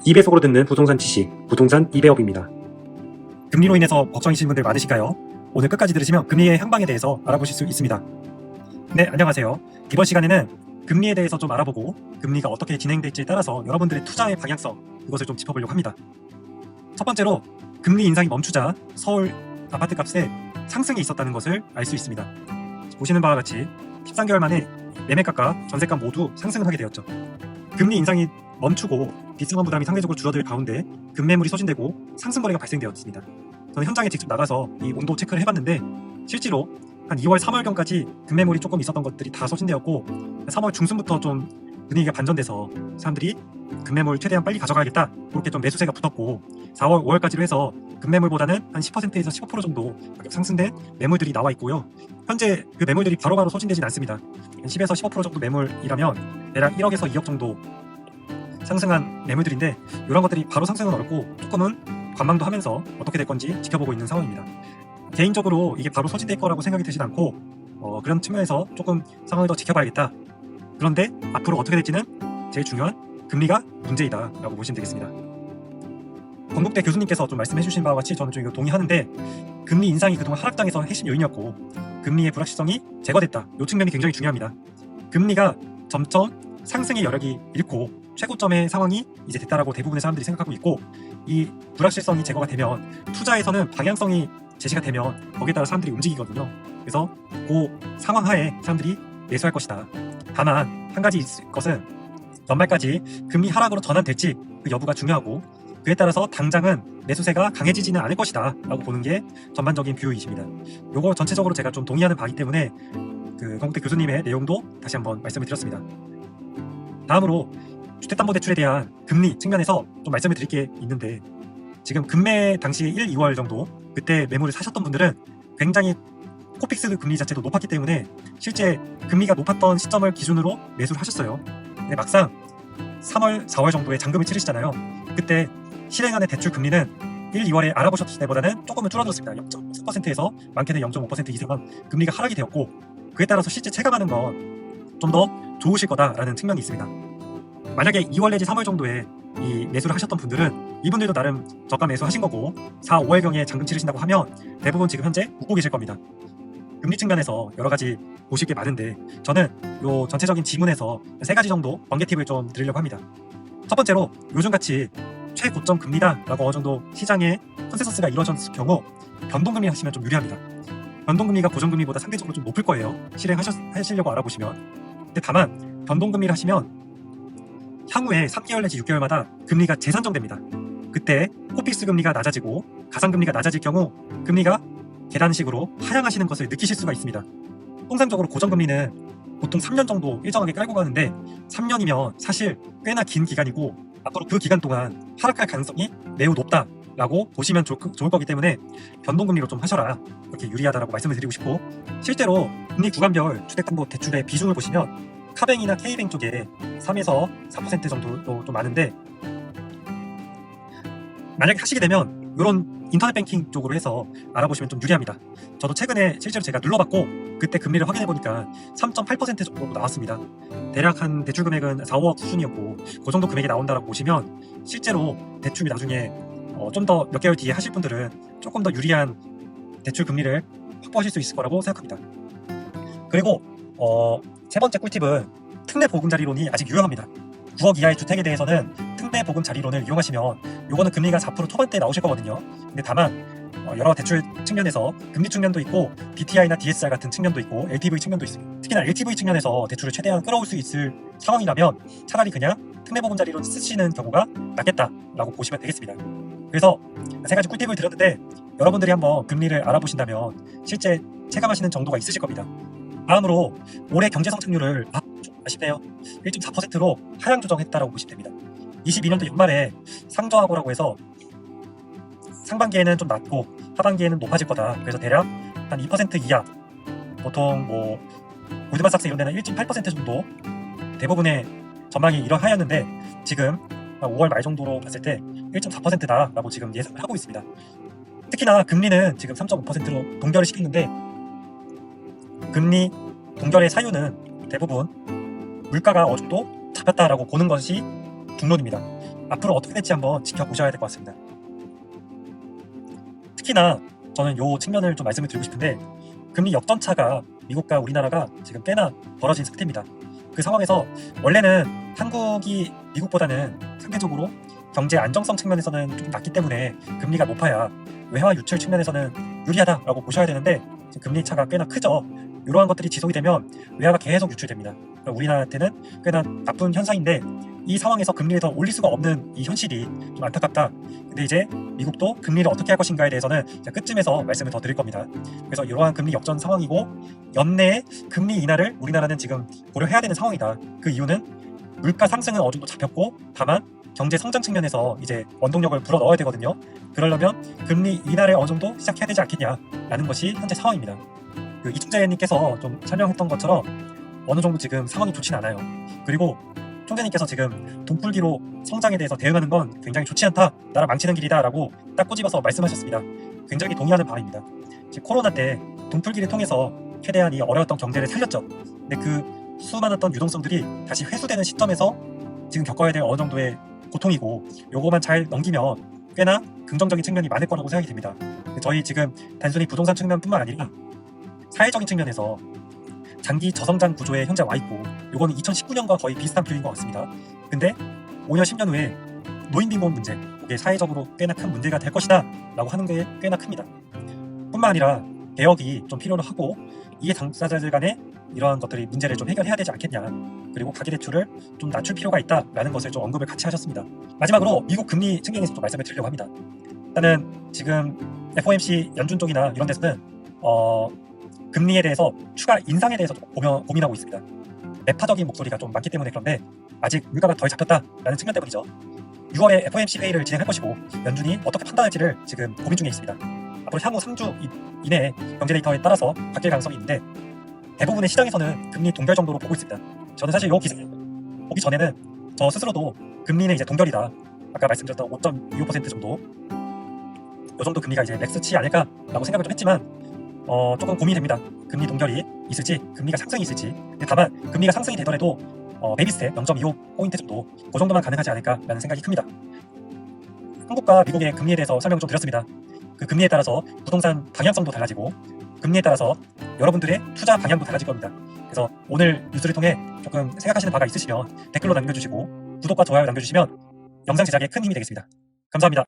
2배속으로 듣는 부동산 지식, 부동산 2배업입니다. 금리로 인해서 걱정이신 분들 많으실까요? 오늘 끝까지 들으시면 금리의 향방에 대해서 알아보실 수 있습니다. 네, 안녕하세요. 이번 시간에는 금리에 대해서 좀 알아보고 금리가 어떻게 진행될지에 따라서 여러분들의 투자의 방향성, 이것을 좀 짚어보려고 합니다. 첫 번째로 금리 인상이 멈추자 서울 아파트값에 상승이 있었다는 것을 알 수 있습니다. 보시는 바와 같이 13개월 만에 매매가가 전세가 모두 상승을 하게 되었죠. 금리 인상이 멈추고 빚상환 부담이 상대적으로 줄어들 가운데 급매물이 소진되고 상승 거래가 발생되었습니다. 저는 현장에 직접 나가서 이 온도 체크를 해봤는데 실제로 한 2월, 3월경까지 급매물이 조금 있었던 것들이 다 소진되었고 3월 중순부터 좀 분위기가 반전돼서 사람들이 급매물 최대한 빨리 가져가야겠다 그렇게 좀 매수세가 붙었고 4월, 5월까지로 해서 급매물보다는 한 10%에서 15% 정도 가격 상승된 매물들이 나와 있고요. 현재 그 매물들이 바로바로 소진되진 않습니다. 10에서 15% 정도 매물이라면 대략 1억에서 2억 정도 상승한 매물들인데 이런 것들이 바로 상승은 어렵고 조금은 관망도 하면서 어떻게 될 건지 지켜보고 있는 상황입니다. 개인적으로 이게 바로 소진될 거라고 생각이 들진 않고 그런 측면에서 조금 상황을 더 지켜봐야겠다. 그런데 앞으로 어떻게 될지는 제일 중요한 금리가 문제이다 라고 보시면 되겠습니다. 건국대 교수님께서 좀 말씀해 주신 바와 같이 저는 좀 이거 동의하는데 금리 인상이 그동안 하락장에서 핵심 요인이었고 금리의 불확실성이 제거됐다. 이 측면이 굉장히 중요합니다. 금리가 점점 상승의 여력이 잃고 최고점의 상황이 이제 됐다라고 대부분의 사람들이 생각하고 있고 이 불확실성이 제거가 되면 투자에서는 방향성이 제시가 되면 거기에 따라 사람들이 움직이거든요. 그래서 그 상황 하에 사람들이 매수할 것이다. 다만 한 가지 있을 것은 연말까지 금리 하락으로 전환될지 그 여부가 중요하고 그에 따라서 당장은 매수세가 강해지지는 않을 것이다 라고 보는 게 전반적인 뷰이십니다. 요거 전체적으로 제가 좀 동의하는 바이기 때문에 그 건국대 교수님의 내용도 다시 한번 말씀을 드렸습니다. 다음으로 주택담보대출에 대한 금리 측면에서 좀 말씀을 드릴 게 있는데 지금 금매 당시 1, 2월 정도 그때 매물을 사셨던 분들은 굉장히 코픽스 금리 자체도 높았기 때문에 실제 금리가 높았던 시점을 기준으로 매수를 하셨어요. 근데 막상 3월, 4월 정도에 잔금을 치르시잖아요. 그때 실행하는 대출 금리는 1, 2월에 알아보셨을 때보다는 조금은 줄어들었습니다. 0.4%에서 많게는 0.5% 이상 금리가 하락이 되었고 그에 따라서 실제 체감하는 건 좀 더 좋으실 거다라는 측면이 있습니다. 만약에 2월 내지 3월 정도에 이 매수를 하셨던 분들은 이분들도 나름 저가 매수하신 거고 4, 5월경에 잔금 치르신다고 하면 대부분 지금 현재 웃고 계실 겁니다. 금리 측면에서 여러 가지 보실 게 많은데 저는 요 전체적인 지문에서 3가지 정도 번개 팁을 좀 드리려고 합니다. 첫 번째로 요즘같이 최고점 금리다 라고 어느 정도 시장에 컨센서스가 이루어졌을 경우 변동금리 하시면 좀 유리합니다. 변동금리가 고정금리보다 상대적으로 좀 높을 거예요. 실행하시려고 알아보시면. 근데 다만 변동금리를 하시면 향후에 3개월 내지 6개월마다 금리가 재산정됩니다. 그때 코픽스 금리가 낮아지고 가상금리가 낮아질 경우 금리가 계단식으로 하향하시는 것을 느끼실 수가 있습니다. 통상적으로 고정금리는 보통 3년 정도 일정하게 깔고 가는데 3년이면 사실 꽤나 긴 기간이고 앞으로 그 기간 동안 하락할 가능성이 매우 높다라고 보시면 좋을 거기 때문에 변동금리로 좀 하셔라. 그렇게 유리하다라고 말씀을 드리고 싶고 실제로 금리 구간별 주택담보대출의 비중을 보시면 카뱅이나 K뱅 쪽에 3에서 4% 정도로 좀 많은데 만약에 하시게 되면 이런 인터넷 뱅킹 쪽으로 해서 알아보시면 좀 유리합니다. 저도 최근에 실제로 제가 눌러봤고 그때 금리를 확인해보니까 3.8% 정도 나왔습니다. 대략 한 대출 금액은 4, 5억 수준이었고 그 정도 금액이 나온다라고 보시면 실제로 대출 나중에 좀 더 몇 개월 뒤에 하실 분들은 조금 더 유리한 대출 금리를 확보하실 수 있을 거라고 생각합니다. 그리고 세 번째 꿀팁은 특례 보금자리론이 아직 유효합니다. 9억 이하의 주택에 대해서는 특례 보금자리론을 이용하시면 요거는 금리가 4% 초반대에 나오실 거거든요. 근데 다만 여러 대출 측면에서 금리 측면도 있고 DTI나 DSR 같은 측면도 있고 LTV 측면도 있습니다. 특히나 LTV 측면에서 대출을 최대한 끌어올 수 있을 상황이라면 차라리 그냥 특례 보금자리론 쓰시는 경우가 낫겠다라고 보시면 되겠습니다. 그래서 3가지 꿀팁을 드렸는데 여러분들이 한번 금리를 알아보신다면 실제 체감하시는 정도가 있으실 겁니다. 다음으로 올해 경제 성장률을 좀 아쉽네요. 1.4%로 하향 조정했다라고 보시면 됩니다. 22년도 연말에 상저하고라고 해서 상반기에는 좀 낮고 하반기에는 높아질 거다. 그래서 대략 한 2% 이하 보통 골드만삭스 이런 데는 1.8% 정도 대부분의 전망이 이러하였는데 지금 5월 말 정도로 봤을 때 1.4%다 라고 지금 예상을 하고 있습니다. 특히나 금리는 지금 3.5%로 동결을 시켰는데 금리 동결의 사유는 대부분 물가가 어느 정도 잡혔다라고 보는 것이 중론입니다. 앞으로 어떻게 될지 한번 지켜보셔야 될 것 같습니다. 특히나 저는 요 측면을 좀 말씀을 드리고 싶은데, 금리 역전차가 미국과 우리나라가 지금 꽤나 벌어진 상태입니다. 그 상황에서 원래는 한국이 미국보다는 상대적으로 경제 안정성 측면에서는 좀 낮기 때문에 금리가 높아야 외화 유출 측면에서는 유리하다라고 보셔야 되는데, 지금 금리 차가 꽤나 크죠. 이러한 것들이 지속이 되면 외화가 계속 유출됩니다. 우리나라한테는 꽤나 나쁜 현상인데, 이 상황에서 금리를 더 올릴 수가 없는 이 현실이 좀 안타깝다. 근데 이제 미국도 금리를 어떻게 할 것인가에 대해서는 끝쯤에서 말씀을 더 드릴 겁니다. 그래서 이러한 금리 역전 상황이고, 연내에 금리 인하를 우리나라는 지금 고려해야 되는 상황이다. 그 이유는 물가 상승은 어느 정도 잡혔고, 다만 경제 성장 측면에서 이제 원동력을 불어 넣어야 되거든요. 그러려면 금리 인하를 어느 정도 시작해야 되지 않겠냐라는 것이 현재 상황입니다. 그 이충재님께서 좀 설명했던 것처럼 어느 정도 지금 상황이 좋진 않아요. 그리고 총재님께서 지금 돈풀기로 성장에 대해서 대응하는 건 굉장히 좋지 않다, 나라 망치는 길이다라고 딱 꼬집어서 말씀하셨습니다. 굉장히 동의하는 바입니다. 지금 코로나 때 돈풀기를 통해서 최대한 이 어려웠던 경제를 살렸죠. 근데 그 수많았던 유동성들이 다시 회수되는 시점에서 지금 겪어야 될 어느 정도의 고통이고, 요거만 잘 넘기면 꽤나 긍정적인 측면이 많을 거라고 생각이 됩니다. 저희 지금 단순히 부동산 측면뿐만 아니라 사회적인 측면에서 장기 저성장 구조에 현재 와 있고, 요거는 2019년과 거의 비슷한 비율인 것 같습니다. 근데 5년 10년 후에 노인 빈곤 문제, 이게 사회적으로 꽤나 큰 문제가 될 것이다 라고 하는 게 꽤나 큽니다. 뿐만 아니라 개혁이 좀 필요로 하고, 이해 당사자들 간에 이러한 것들이 문제를 좀 해결해야 되지 않겠냐, 그리고 가계대출을 좀 낮출 필요가 있다라는 것을 좀 언급을 같이 하셨습니다. 마지막으로 미국 금리 측면에서 좀 말씀을 드리려고 합니다. 일단은 지금 FOMC 연준 쪽이나 이런 데서는 금리에 대해서 추가 인상에 대해서 고민하고 있습니다. 매파적인 목소리가 좀 많기 때문에 그런데, 아직 물가가 덜 잡혔다라는 측면 때문이죠. 6월에 FOMC 회의를 진행할 것이고, 연준이 어떻게 판단할지를 지금 고민 중에 있습니다. 앞으로 향후 3주 이내에 경제 데이터에 따라서 바뀔 가능성이 있는데, 대부분의 시장에서는 금리 동결 정도로 보고 있습니다. 저는 사실 이 기사 보기 전에는 저 스스로도 금리는 이제 동결이다, 아까 말씀드렸던 5.25% 정도, 이 정도 금리가 이제 맥스치 아닐까라고 생각을 좀 했지만, 조금 고민이 됩니다. 금리 동결이 있을지, 금리가 상승이 있을지. 근데 다만 금리가 상승이 되더라도 베이비 스텝 0.25포인트 정도, 그 정도만 가능하지 않을까라는 생각이 큽니다. 한국과 미국의 금리에 대해서 설명을 좀 드렸습니다. 그 금리에 따라서 부동산 방향성도 달라지고, 금리에 따라서 여러분들의 투자 방향도 달라질 겁니다. 그래서 오늘 뉴스를 통해 조금 생각하시는 바가 있으시면 댓글로 남겨주시고, 구독과 좋아요 남겨주시면 영상 제작에 큰 힘이 되겠습니다. 감사합니다.